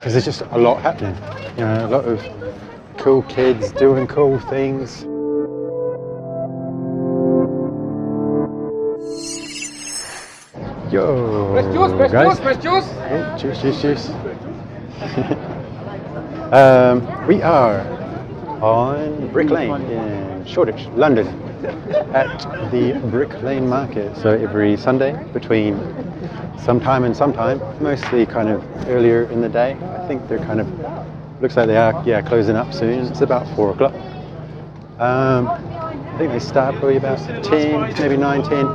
Because there's just a lot happening, you know, a lot of cool kids doing cool things. Yo, guys. Fresh juice. Oh, juice. We are on Brick Lane in Shoreditch, London, at the Brick Lane Market. So every Sunday between sometime and sometime, mostly kind of earlier in the day. I think they're kind of, looks like they are, closing up soon. It's about 4 o'clock. I think they start probably about 10, maybe 9, 10.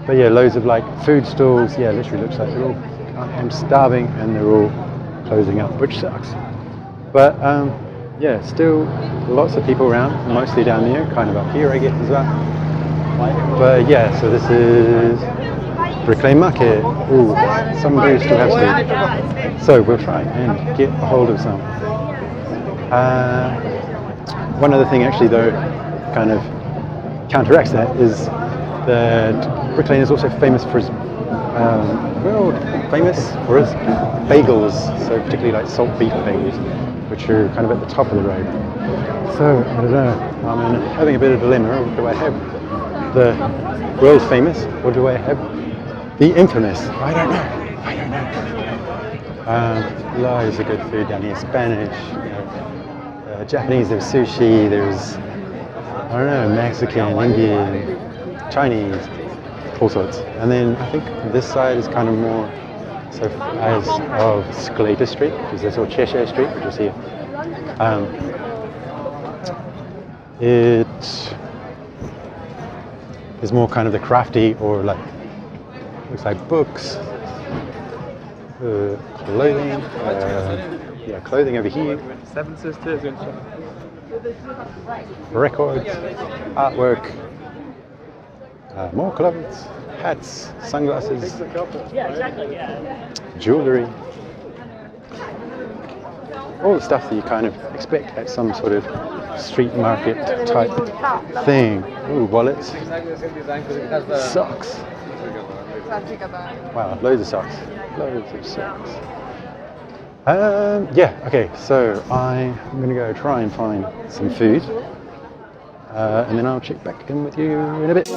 But yeah, loads of like food stalls. Yeah, literally looks like they're all, I'm starving and they're all closing up, which sucks. But yeah, still lots of people around, mostly down there, kind of up here I guess as well. But yeah, so this is Brick Lane Market. Ooh, some do still have food. So we'll try and get a hold of some. One other thing actually though, kind of counteracts that, is that Brick Lane is also famous for his, world famous for his bagels, so particularly like salt beef bagels, which are kind of at the top of the road. So, I don't know, I'm having a bit of a dilemma. Do I have the world famous, or do I have the infamous? I don't know. Loads of good food down here, Spanish, Japanese, there's sushi, there's, I don't know, Mexican, Indian, Chinese, all sorts. And then I think this side is kind of more so as of Sclater Street, which is this, or Cheshire Street, which is here. It is more kind of the crafty, or like, looks like books, clothing, clothing over here. Seven Sisters. Records, artwork, more clothes, hats, sunglasses, jewellery, all the stuff that you kind of expect at some sort of street market type thing. Ooh, wallets, socks. Wow, loads of socks. Okay, so I'm going to go try and find some food, and then I'll check back in with you in a bit.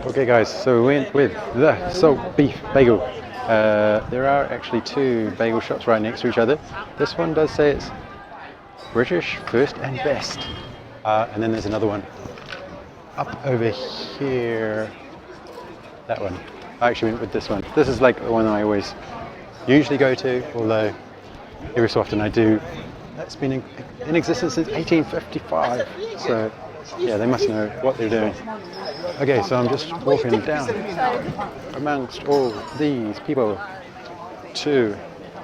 Okay guys, so we went with the salt beef bagel. There are actually 2 bagel shops right next to each other. This one does say it's British first and best. And then there's another one up over here. That one. I actually went with this one. This is like the one I always usually go to, although every so often I do. That's been in existence since 1855. So yeah, they must know what they're doing. Okay, so I'm just walking down amongst all these people to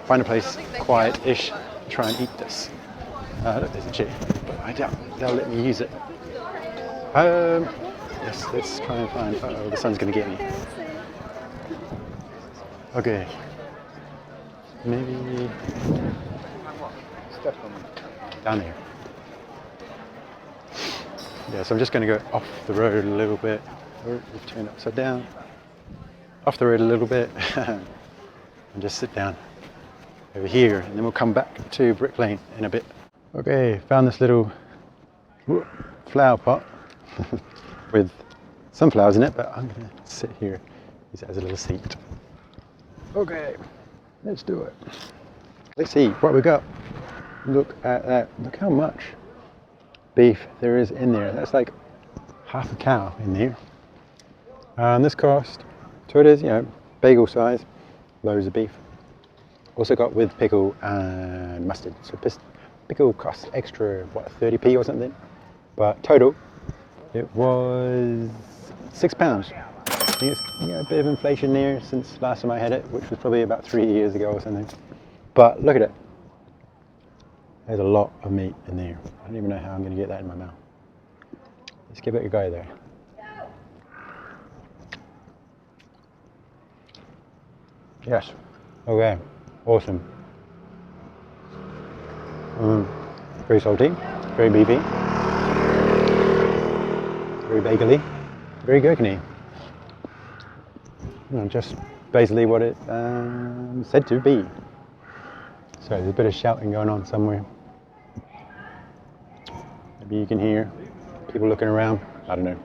find a place quiet-ish to try and eat this. Look, there's a chair, but I doubt they'll let me use it. Yes, let's try and find, uh-oh, the sun's gonna get me. Okay, maybe down here. Yeah, so I'm just going to go off the road a little bit. We've turned upside down. Off the road a little bit and just sit down over here, and then we'll come back to Brick Lane in a bit. Okay, found this little flower pot with some flowers in it, but I'm going to sit here, use it as a little seat. Okay, let's do it. Let's see what we got. Look at that. Look how much beef there is in there. That's like half a cow in there. This cost, so it is, you know, bagel size, loads of beef. Also got with pickle and mustard. So pickle costs extra, what, 30p or something? But total, it was £6. I think it's, you know, a bit of inflation there since last time I had it, which was probably about 3 years ago or something. But look at it. There's a lot of meat in there. I don't even know how I'm going to get that in my mouth. Let's give it a go though. Yes. Okay. Awesome. Very salty, very beefy, very bagely, very gherkiny. Just basically what it said to be. So there's a bit of shouting going on somewhere. Maybe you can hear people looking around. I don't know.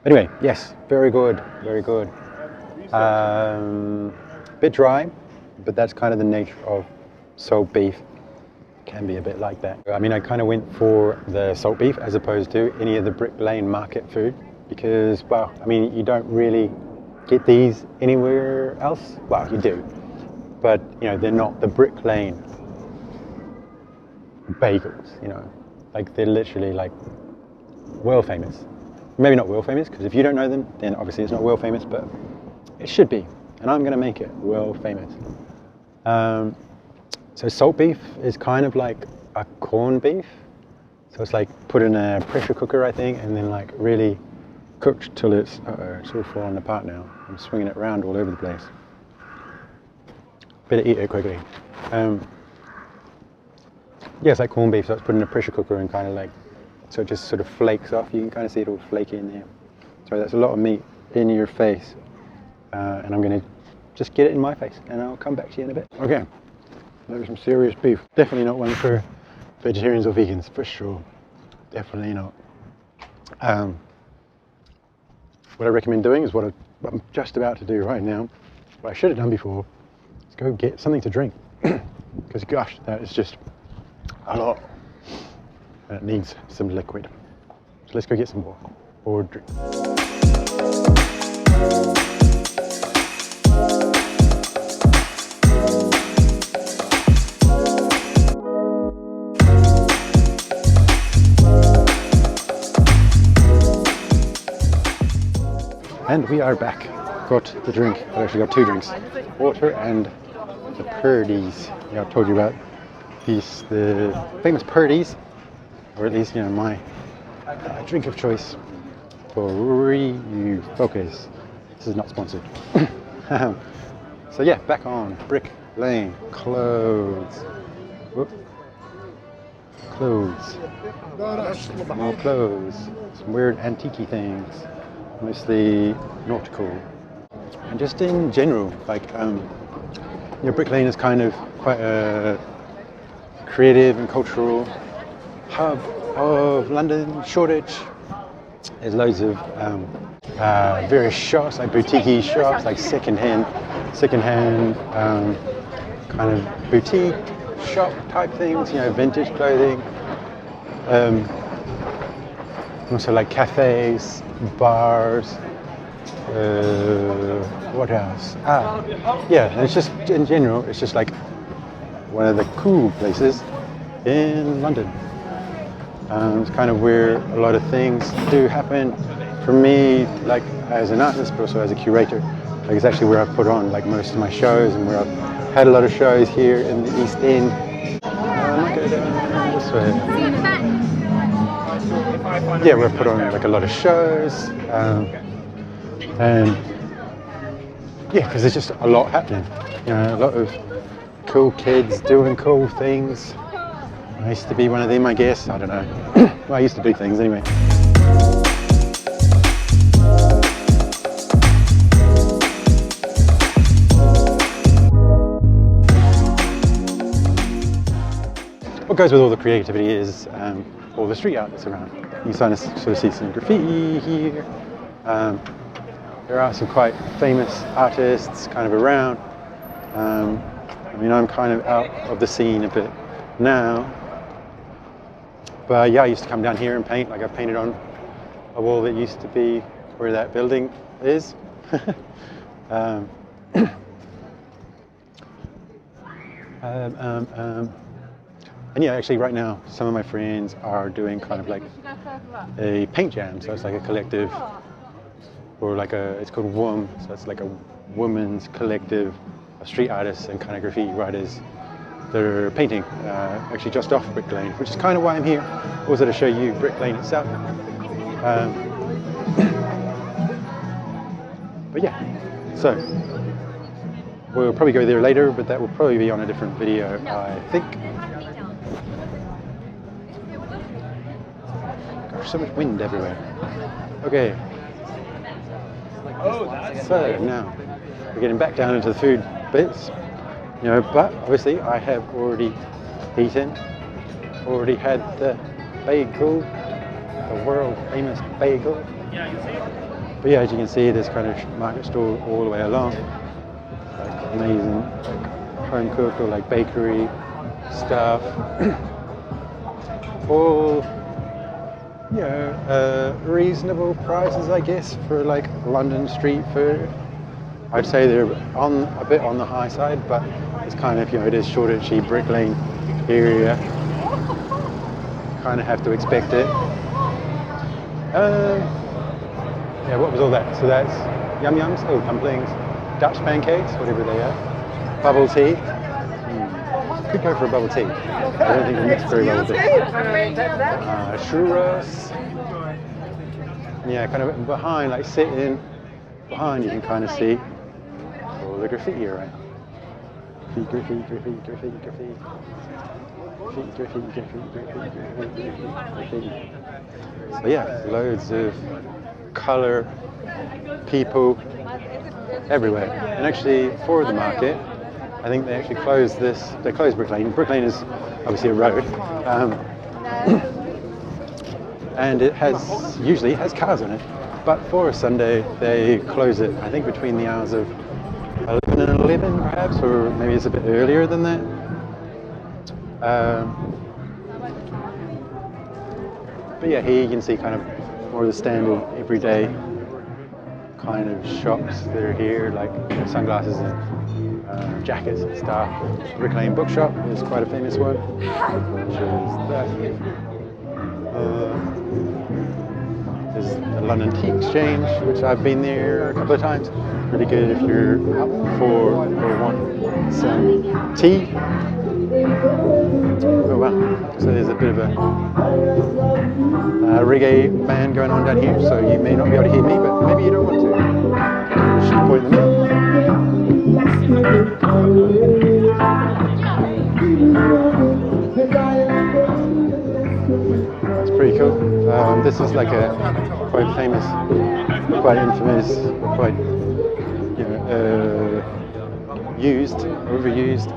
Anyway, yes, very good, very good. Bit dry, but that's kind of the nature of salt beef. Can be a bit like that. I mean, I kind of went for the salt beef as opposed to any of the Brick Lane market food because, well, I mean, you don't really get these anywhere else. Well, you do, but you know, they're not the Brick Lane bagels, you know, like they're literally like world famous. Maybe not world famous, because if you don't know them, then obviously it's not world famous, but it should be, and I'm going to make it world famous. So salt beef is kind of like a corned beef. So it's like put in a pressure cooker, I think, and then like really cooked till it's all falling apart now. I'm swinging it around all over the place. Better eat it quickly. Yeah, it's like corned beef, so it's put in a pressure cooker and kind of like, so it just sort of flakes off. You can kind of see it all flaky in there. So that's a lot of meat in your face. And I'm going to just get it in my face, and I'll come back to you in a bit. Okay. That was some serious beef. Definitely not one for vegetarians or vegans, for sure. Definitely not. What I recommend doing is what I'm just about to do right now. What I should have done before is go get something to drink. Because gosh, that is just a lot. And it needs some liquid. So let's go get some water or drink. And we are back. Got the drink. I actually got two drinks. Water and the Purdy's. Yeah, I've told you about these, the famous Purdy's, or at least, you know, my drink of choice for refocus. This is not sponsored. So yeah, back on Brick Lane. Clothes. Whoop. Clothes. More clothes. Some weird antique things. Mostly nautical, and just in general, like you know, Brick Lane is kind of quite a creative and cultural hub of London. Shoreditch. There's loads of various shops, like boutique shops, like secondhand kind of boutique shop type things. You know, vintage clothing. Also like cafes, bars, what else? Yeah, and it's just, in general, it's just like one of the cool places in London. It's kind of where a lot of things do happen. For me, like as an artist, but also as a curator, like it's actually where I've put on like most of my shows and where I've had a lot of shows here in the East End. Go down this way. Yeah, we've put on like a lot of shows, and yeah, because there's just a lot happening. You know, a lot of cool kids doing cool things. I used to be one of them, I guess. I don't know. Well, I used to do things anyway. What goes with all the creativity is all the street art that's around. You can sort of see some graffiti here. There are some quite famous artists kind of around. I mean, I'm kind of out of the scene a bit now. But yeah, I used to come down here and paint. Like I painted on a wall that used to be where that building is. And yeah, actually right now, some of my friends are doing kind of like a paint jam. So it's like a collective, or like it's called WOM. So it's like a women's collective of street artists and kind of graffiti writers that are painting, actually just off Brick Lane, which is kind of why I'm here, also to show you Brick Lane itself. But yeah, so we'll probably go there later, but that will probably be on a different video, I think. Gosh, so much wind everywhere. Okay. So now we're getting back down into the food bits, you know, but obviously I have already eaten, already had the bagel, the world famous bagel. But yeah, as you can see, there's kind of market stall all the way along, like amazing, like home cooked or like bakery stuff, all, you know, reasonable prices, I guess, for like London street food. I'd say they're a bit on the high side, but it's kind of, you know, it is Shoreditch, Brick Lane area. Kind of have to expect it. Yeah, what was all that? So that's yum-yums, oh, dumplings, Dutch pancakes, whatever they are, bubble tea. Could go for a bubble tea. I don't think we mix very well with it. Churros. Yeah, kind of behind, like sitting behind, you can kind of see all the graffiti around. Graffiti. So yeah, loads of colour, people everywhere. And actually, for the market, I think they actually closed this. They closed Brick Lane. Brick Lane is obviously a road, and it usually has cars on it. But for a Sunday, they close it. I think between the hours of 11 and 11, perhaps, or maybe it's a bit earlier than that. But yeah, here you can see kind of more of the standard everyday kind of shops that are here, like sunglasses and jackets and stuff. Brick Lane Bookshop is quite a famous one, which is that. There's the London Tea Exchange, which I've been there a couple of times. Really good if you're up for or want some tea. Oh wow, so there's a bit of a reggae band going on down here, so you may not be able to hear me, but maybe you don't want to. I should point them out. That's pretty cool. This is like a quite famous, quite infamous, quite, you know, overused.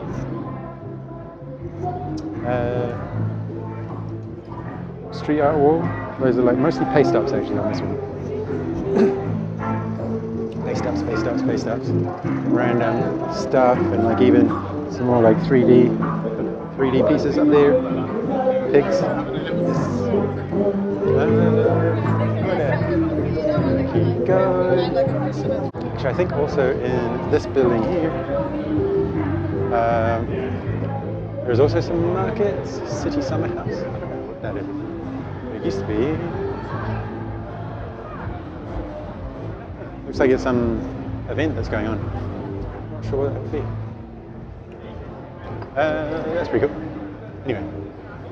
Street art wall. Those are like mostly paste ups actually on this one. paste ups. Random stuff and like even some more like 3D pieces up there. Pigs. Keep going. Which I think also in this building here, there's also some markets. City Summer House. I don't know what that is. It used to be. Looks like it's some event that's going on. Not sure what that would be. That's pretty cool. Anyway,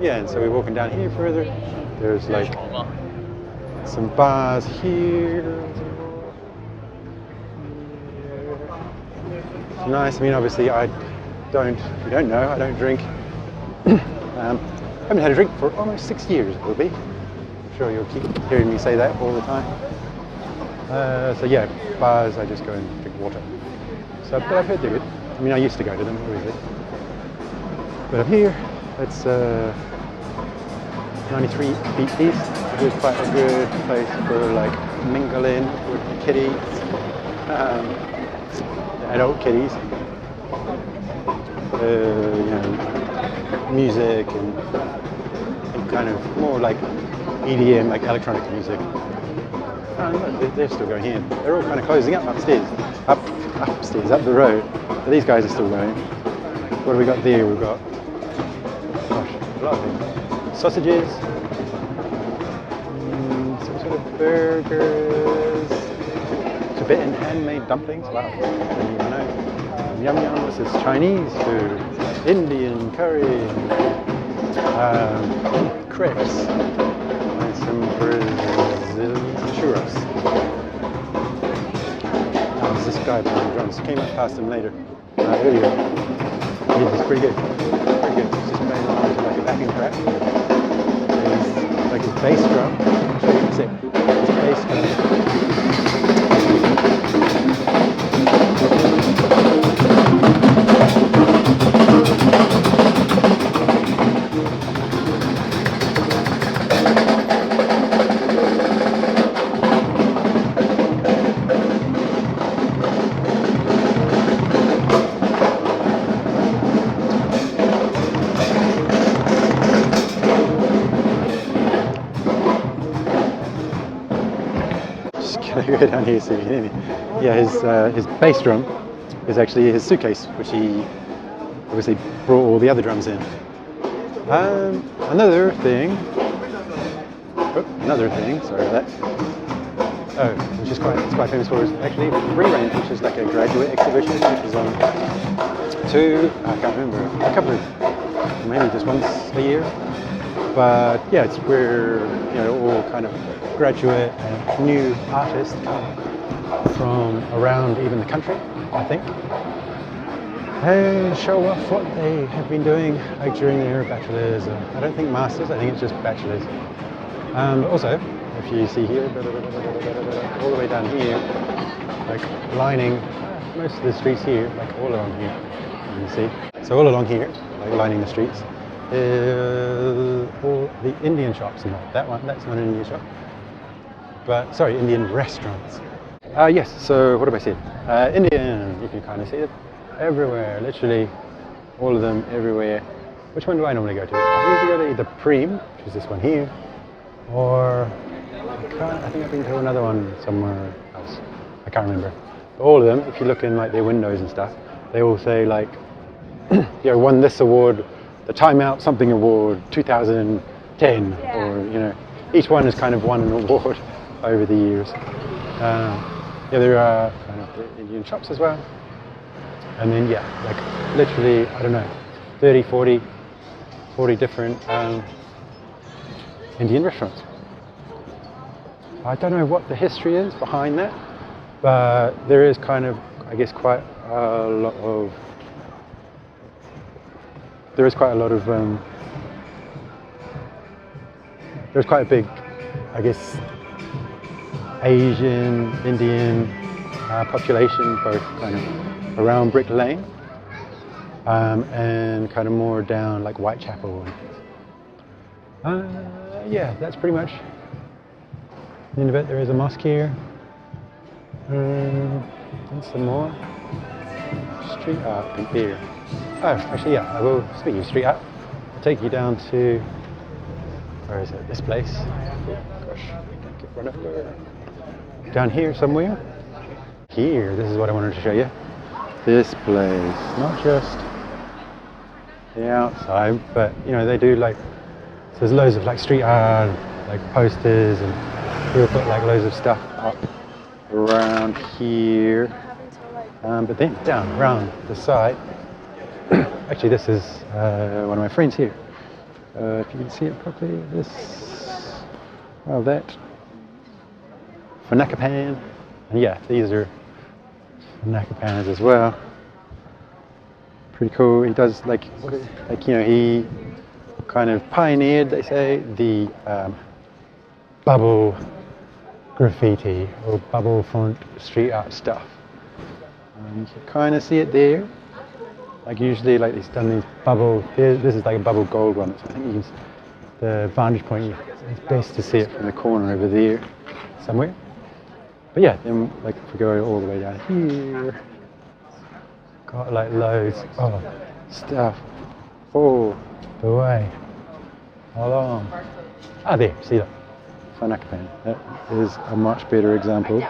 yeah, and so we're walking down here further. There's like some bars here. It's nice. I mean, obviously, if you don't know, I don't drink. I haven't had a drink for almost 6 years, it will be. I'm sure you'll keep hearing me say that all the time. So yeah, bars, I just go and drink water. So, but I've heard they're good. I mean, I used to go to them, obviously. But up here, it's 93 feet east. It is quite a good place for like mingling with the kiddies, the adult kiddies. You know, music and kind of more like EDM, like electronic music. They're still going here. They're all kind of closing up upstairs, up the road. But these guys are still going. What have we got there? We've got, gosh, a lot of things. Sausages, some sort of burgers, Tibetan handmade dumplings. Wow, I didn't even know. Yum yum. This is Chinese food, Indian curry, crepes, and some Brazilian churros. There's this guy behind drums. Came up past him later. There you go. This is pretty good. Pretty good. It's just playing along to like a backing track. There's like his bass drum. I'll show you in a sec. His bass drum. Go down here so you can hear me. Yeah, his bass drum is actually his suitcase, which he obviously brought all the other drums in. Another thing, sorry about that. Oh, which is quite famous for is actually Free Range, which is like a graduate exhibition, which is on I can't remember, a couple of, maybe just once a year. But yeah, it's where all kind of graduate and new artists come from around even the country, I think, and show off what they have been doing like during their bachelors. I don't think masters, I think it's just bachelors. Also, if you see here, all the way down here, like lining most of the streets here, like all along here, you see. So all along here, like lining the streets, all the Indian shops. Not that one, that's not an Indian shop. But, sorry, Indian restaurants. Yes, so what have I said? Indian, you can kind of see it everywhere, literally all of them everywhere. Which one do I normally go to? I usually go to either Preem, which is this one here, or I think I've been to another one somewhere else. I can't remember. But all of them, if you look in like their windows and stuff, they all say like, won this award, the Time Out something award 2010, or each one has kind of won an award over the years. There are kind of the Indian shops as well. And then like literally, I don't know, 30, 40 different Indian restaurants. I don't know what the history is behind that, but there is kind of, I guess, quite a lot of there's quite a big, I guess, Asian, Indian population, both kind of around Brick Lane and kind of more down like Whitechapel. That's pretty much the end of it. There is a mosque here, and some more street art in here. Oh, actually, I will, speaking of street art, I'll take you down to, where is it, this place? Gosh, I can't run over. Down here somewhere. Here, this is what I wanted to show you. This place, not just the outside, but they do like, so there's loads of like street art, like posters, and people put like loads of stuff up around here. But then down around the side, actually this is one of my friends here. If you can see it properly, that Fanakapan, and these are Fanakapans as well. Pretty cool. He does he kind of pioneered, they say, the bubble graffiti or bubble font street art stuff. You can kind of see it there. Like usually, like he's done these bubble. This is like a bubble gold one. So I think the vantage point, it's best to see it from the corner over there somewhere. But then like if we go all the way down here, got like loads of stuff all the way along. There, see that? Fanakapan. That is a much better example,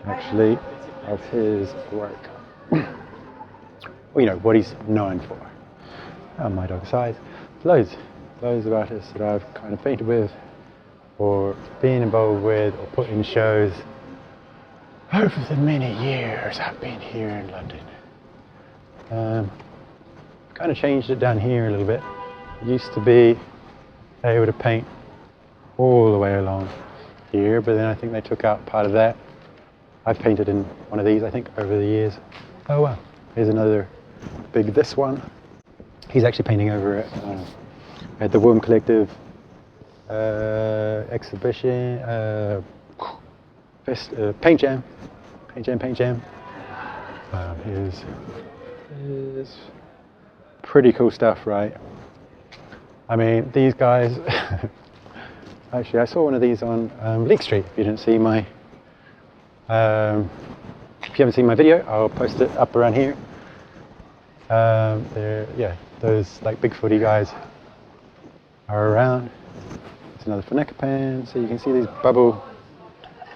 actually, of his work. What he's known for. My dog size. Loads of artists that I've kind of painted with, or been involved with, or put in shows over the many years I've been here in London. Kind of changed it down here a little bit. It used to be able to paint all the way along here, but then I think they took out part of that. I've painted in one of these, I think, over the years. Oh wow. Here's another big this one. He's actually painting over it at the Worm Collective exhibition, paint jam. Here's pretty cool stuff, right? I mean, these guys. Actually, I saw one of these on Leek Street. If you didn't see my, if you haven't seen my video, I'll post it up around here. Yeah, those like big footy guys are around. There's another Whanakapan, so you can see these bubble.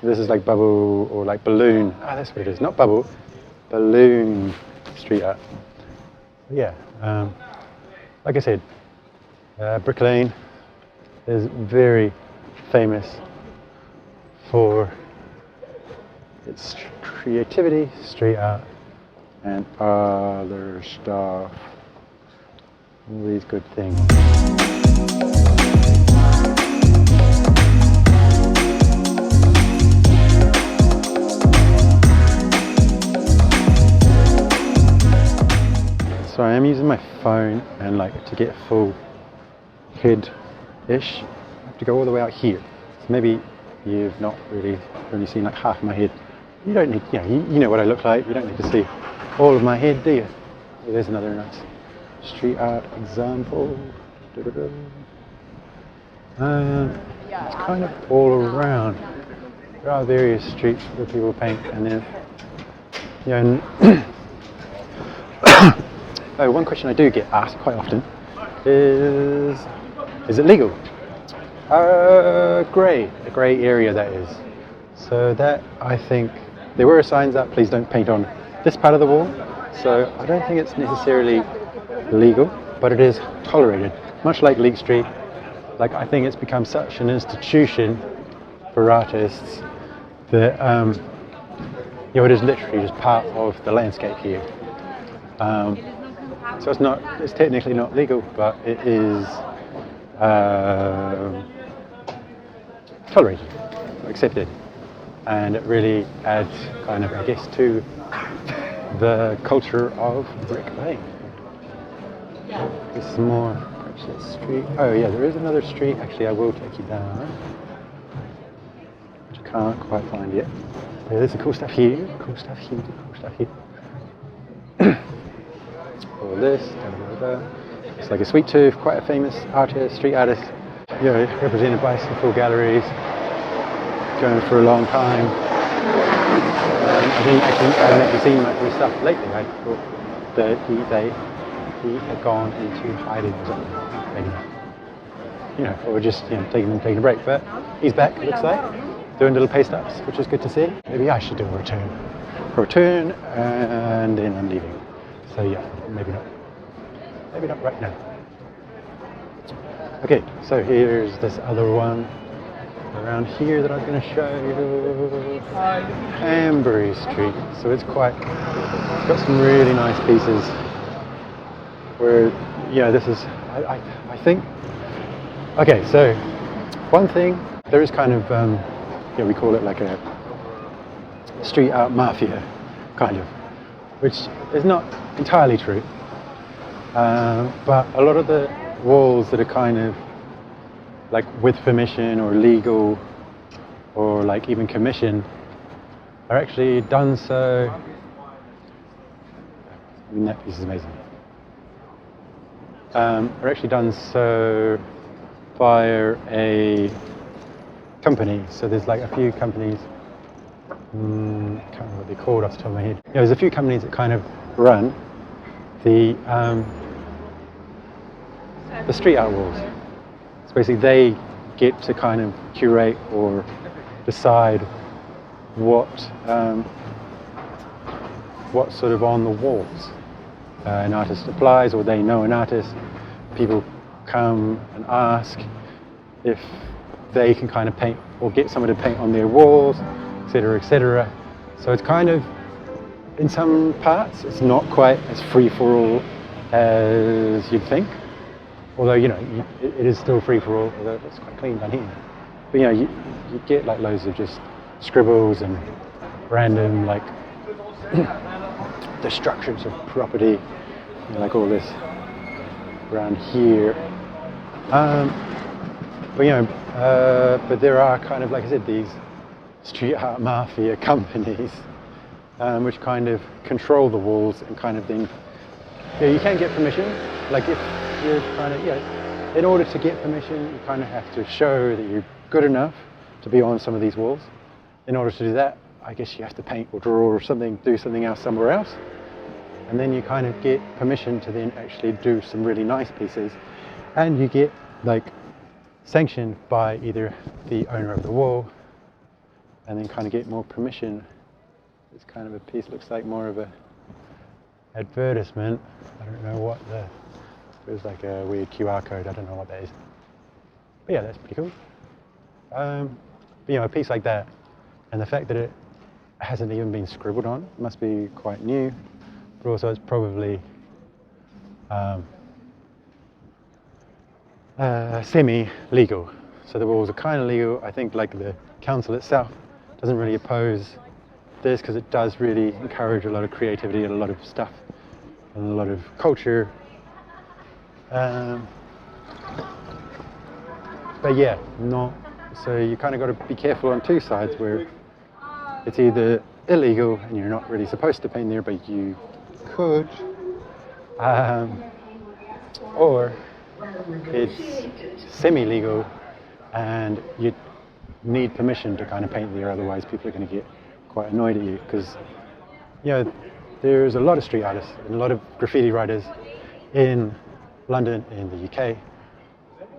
This is like bubble or like balloon. Ah, that's what it is. Not bubble, balloon street art. Yeah, like I said, Brick Lane is very famous for its creativity, street art, and other stuff. All these good things. So I am using my phone, and like to get a full head-ish, I have to go all the way out here. So maybe you've not really seen like half of my head. You don't need, you know what I look like. You don't need to see all of my head, do you? Oh, there's another nice street art example. It's kind of all around. There are various streets where people paint, and then oh, one question I do get asked quite often is it legal? A grey area that is. So that, I think, there were signs up, please don't paint on this part of the wall. So I don't think it's necessarily legal, but it is tolerated. Much like Leek Street, like I think it's become such an institution for artists that it is literally just part of the landscape here. So it's technically not legal, but it is tolerated, accepted, and it really adds kind of, I guess, to the culture of Brick Lane. There's some more, perhaps that street. Oh yeah, there is another street, actually I will take you down, which I can't quite find yet. Yeah, there's some cool stuff here, cool stuff here. All this, it's like a sweet tooth, quite a famous artist, street artist, represented by some full galleries, going for a long time. I haven't actually seen much of his stuff lately. I thought that he had gone into hiding or something, maybe, or just taking a break. But he's back, it looks like, doing little paste ups, which is good to see. Maybe I should do a return, and then I'm leaving. So yeah, maybe not right now. Okay, so here's this other one around here that I'm going to show you. Hanbury Street. So it's got some really nice pieces where, this is, I think, okay, so one thing, there is kind of, we call it like a street art mafia, kind of, which is not entirely true, but a lot of the walls that are kind of like with permission or legal or like even commission are actually done so, I mean that piece is amazing, are actually done so via a company. So there's like a few companies, I can't remember what they're called off the top of my head. There's a few companies that kind of run the street art walls. So basically they get to kind of curate or decide what's sort of on the walls. An artist applies, or they know an artist. People come and ask if they can kind of paint or get someone to paint on their walls, etc., etc. So it's kind of, in some parts, it's not quite as free-for-all as you'd think. Although, it is still free-for-all, although it's quite clean down here. But, you get like loads of just scribbles and random, like, the structures of property, you know, like all this around here. But you know, but there are kind of, like I said, these street art mafia companies which kind of control the walls and kind of then, you know, you can't get permission. Like if you're kind of, you know, in order to get permission, you kind of have to show that you're good enough to be on some of these walls. In order to do that, I guess you have to paint or draw or something, do something else somewhere else. And then you kind of get permission to then actually do some really nice pieces. And you get like sanctioned by either the owner of the wall, and then kind of get more permission. This kind of a piece looks like more of a advertisement. I don't know what there's like a weird QR code, I don't know what that is. But yeah, that's pretty cool. But you know, a piece like that, and the fact that it hasn't even been scribbled on, must be quite new, but also it's probably semi-legal. So the walls are kind of legal. I think like the council itself doesn't really oppose this because it does really encourage a lot of creativity and a lot of stuff and a lot of culture. But yeah, not, so you kind of got to be careful on two sides where it's either illegal and you're not really supposed to paint there, but you could, or it's semi-legal and you need permission to kind of paint there, otherwise people are going to get quite annoyed at you, because you know, there's a lot of street artists and a lot of graffiti writers in London, in the UK,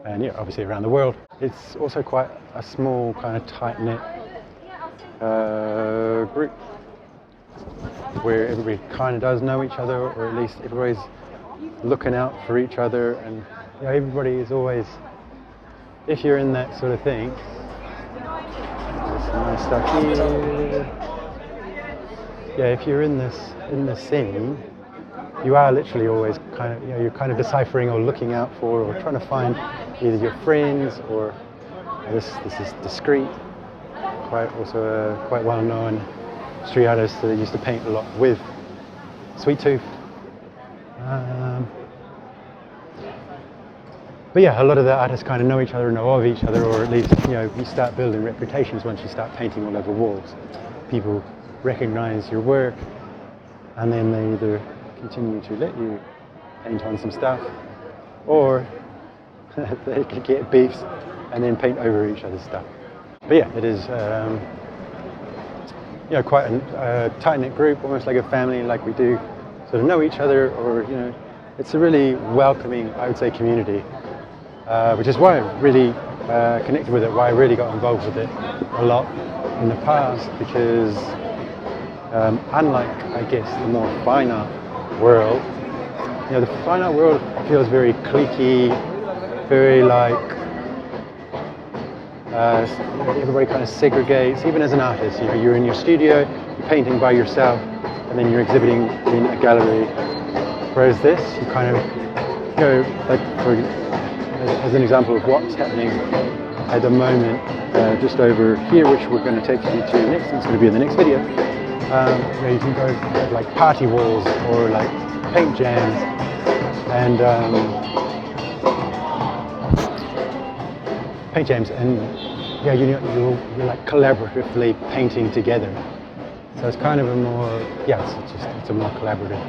and yeah, obviously around the world. It's also quite a small kind of tight-knit group where everybody kind of does know each other, or at least everybody's looking out for each other, and you know, everybody is always, if you're in that sort of thing, there's some nice stuff here. Yeah, if you're in this scene, you are literally always kind of, you know, you're kind of deciphering or looking out for or trying to find either your friends or this is Discreet, also a quite well-known street artist that used to paint a lot with Sweet Tooth. But yeah, a lot of the artists kind of know each other, know of each other, or at least, you know, you start building reputations once you start painting all over walls. People recognize your work, and then they either continue to let you paint on some stuff, or they could get beefs and then paint over each other's stuff. But yeah, it is you know, quite a tight-knit group, almost like a family, like we do sort of know each other, or you know, it's a really welcoming, I would say, community, which is why I really connected with it, why I really got involved with it a lot in the past, because unlike, I guess, the more fine art world, you know, the fine art world feels very cliquey, very like everybody kind of segregates. Even as an artist, you know, you're in your studio, you're painting by yourself, and then you're exhibiting in a gallery. Whereas this, you kind of, you know, like as an example of what's happening at the moment, just over here, which we're going to take you to next, and it's going to be in the next video. You know, you can go like party walls or like paint jams, and yeah, you're like collaboratively painting together. So it's kind of a more, yeah, it's a more collaborative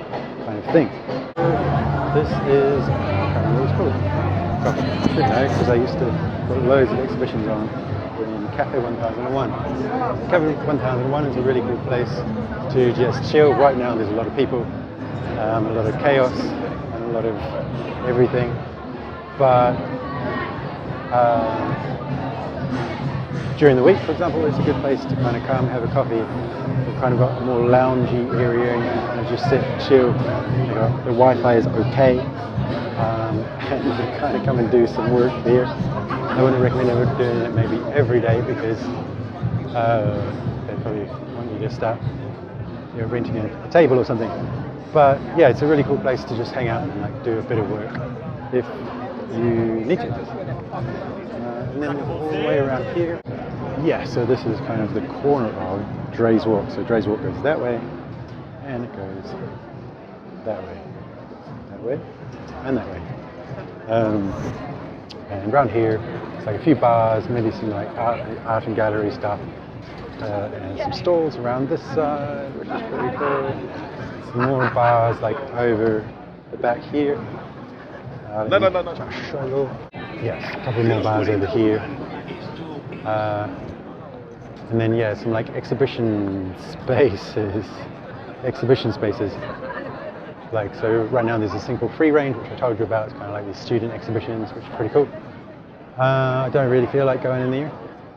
kind of thing. This is, I can't remember what it's called. I should know, because I used to put loads of exhibitions on in Cafe 1001. Cafe 1001 is a really cool place to just chill. Right now there's a lot of people, a lot of chaos, and a lot of everything. But during the week, for example, it's a good place to kind of come, have a coffee. We've kind of got a more loungy area, and you can kind of just sit and chill. You know, the Wi-Fi is okay, and you can kind of come and do some work there. I wouldn't recommend doing it maybe every day, because they probably want you to start, you know, renting a table or something. But yeah, it's a really cool place to just hang out and like do a bit of work if you need to. And then all the way around here, yeah, so this is kind of the corner of Dre's Walk. So Dre's Walk goes that way, and it goes that way, and that way. And around here, it's like a few bars, maybe some like art and gallery stuff, and some stalls around this side, which is pretty cool. Some more bars like over the back here. Just show you. Yes, a couple more bars over here. And then yeah, some like exhibition spaces. Like, so right now there's this thing called Free Range, which I told you about. It's kind of like these student exhibitions, which is pretty cool. I don't really feel like going in there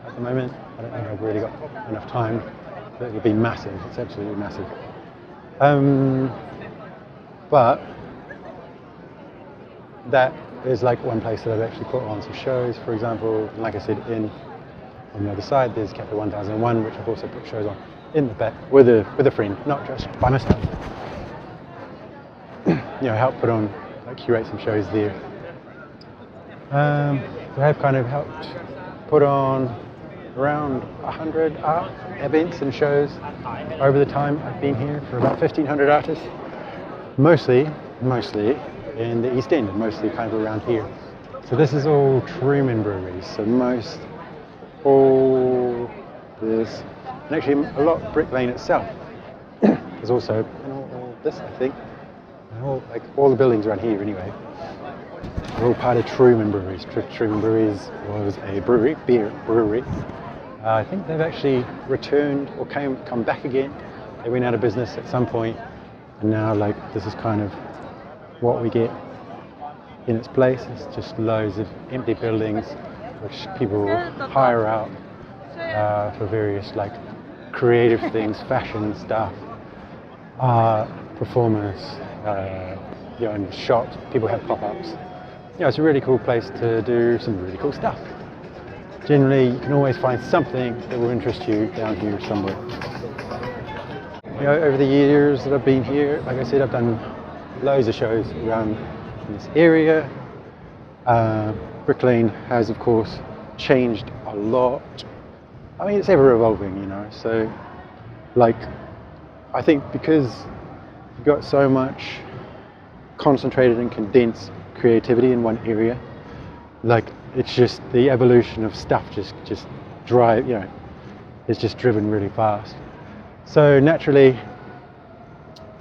at the moment. I don't think I've really got enough time. But it'll be massive. It's absolutely massive. But that is like one place that I've actually put on some shows. For example, like I said, on the other side there's Cafe 1001, which I've also put shows on in the back with a friend, not just by myself. You know, help put on, like curate some shows there. So I have kind of helped put on around 100 art events and shows over the time I've been here for about 1,500 artists, mostly in the East End, and mostly kind of around here. So this is all Truman breweries. So all this, and actually a lot Brick Lane itself. There's also all this, I think. All the buildings around here anyway, are all part of Truman Breweries. Truman Breweries was a beer brewery. I think they've actually returned or come back again. They went out of business at some point, and now like this is kind of what we get in its place. It's just loads of empty buildings which people hire out for various like creative things, fashion stuff, art, performers. You know, in shops, people have pop-ups. You know, it's a really cool place to do some really cool stuff. Generally, you can always find something that will interest you down here somewhere. You know, over the years that I've been here, like I said, I've done loads of shows around this area. Brick Lane has, of course, changed a lot. I mean, it's ever evolving, you know. So, like, I think because you've got so much concentrated and condensed creativity in one area, like it's just the evolution of stuff just drive, you know, it's just driven really fast. So naturally,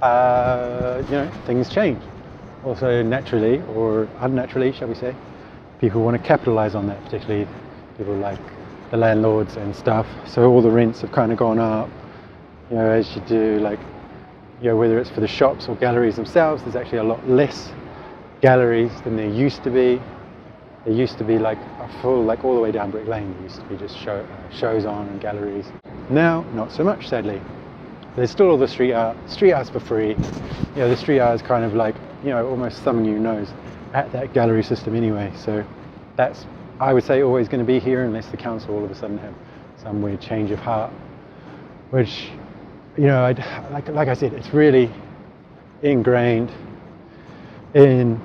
you know, things change. Also naturally or unnaturally, shall we say, people want to capitalize on that, particularly people like the landlords and stuff. So all the rents have kind of gone up, you know, as you do, like, you know, whether it's for the shops or galleries themselves. There's actually a lot less galleries than there used to be. There used to be like a full, like all the way down Brick Lane, there used to be just shows on and galleries. Now, not so much, sadly. There's still all the street art. Street art's for free. You know, the street art is kind of like, you know, almost thumbing your nose at that gallery system anyway. So that's, I would say, always going to be here unless the council all of a sudden have some weird change of heart, which, you know, like I said, it's really ingrained in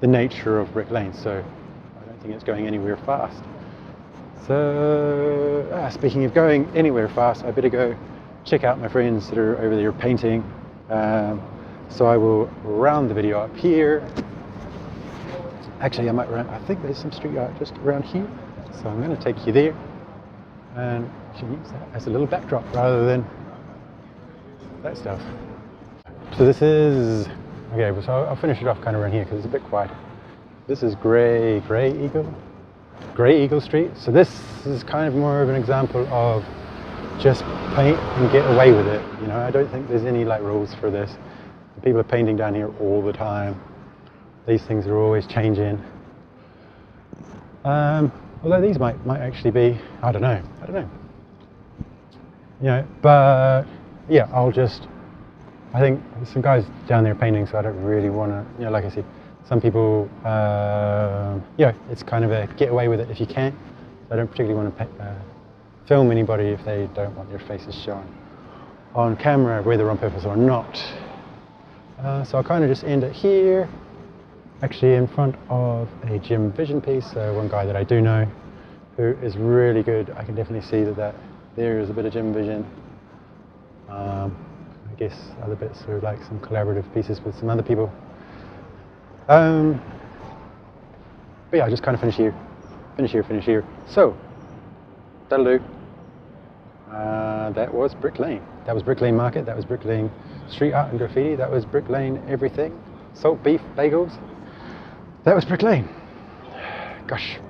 the nature of Brick Lane, so I don't think it's going anywhere fast. So, speaking of going anywhere fast, I better go check out my friends that are over there painting. So I will round the video up here. Actually, I think there's some street art just around here, so I'm going to take you there and actually use that as a little backdrop rather than that stuff. So this is, okay, so I'll finish it off kind of around here because it's a bit quiet. This is Grey Eagle Street. So this is kind of more of an example of just paint and get away with it. You know, I don't think there's any like rules for this. People are painting down here all the time. These things are always changing. Although these might actually be, I don't know. You know, but yeah, I think there's some guys down there painting, so I don't really want to, you know, like I said, some people, you know, it's kind of a get away with it if you can. So I don't particularly want to film anybody if they don't want their faces shown on camera, whether on purpose or not. So I'll kind of just end it here, actually in front of a Jim Vision piece. So one guy that I do know who is really good. I can definitely see that there is a bit of Jim Vision. I guess other bits are like some collaborative pieces with some other people. But yeah, I just kind of finish here. So that'll do. That was Brick Lane. That was Brick Lane Market. That was Brick Lane Street Art and Graffiti. That was Brick Lane Everything. Salt beef, bagels. That was Brick Lane. Gosh.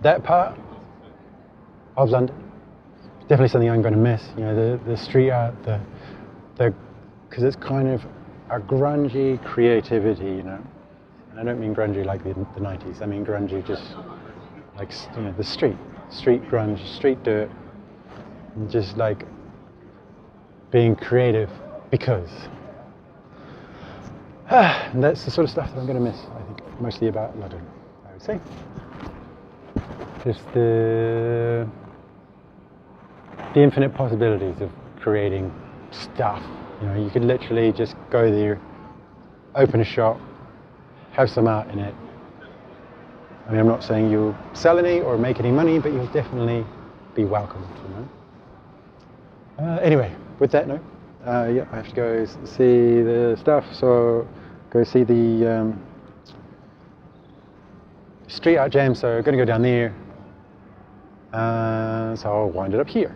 That part of London, definitely something I'm going to miss. You know, the street art, because it's kind of a grungy creativity, you know. And I don't mean grungy like the 90s. I mean grungy just like, you know, the street grunge, street dirt, and just like being creative because. And that's the sort of stuff that I'm going to miss, I think, mostly about London, I would say. Just the infinite possibilities of creating stuff. You know, you could literally just go there, open a shop, have some art in it. I mean, I'm not saying you'll sell any or make any money, but you'll definitely be welcomed, you know. Anyway, with that note, yeah, I have to go see the stuff, so go see the street art jam, so I'm going to go down there. So I'll wind it up here.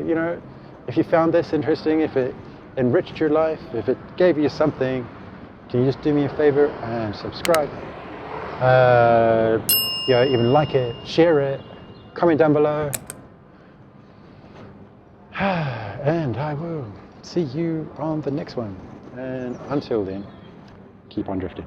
You know, if you found this interesting, if it enriched your life, if it gave you something, can you just do me a favor and subscribe? Yeah, even like it, share it, comment down below. And I will see you on the next one. And until then, keep on drifting.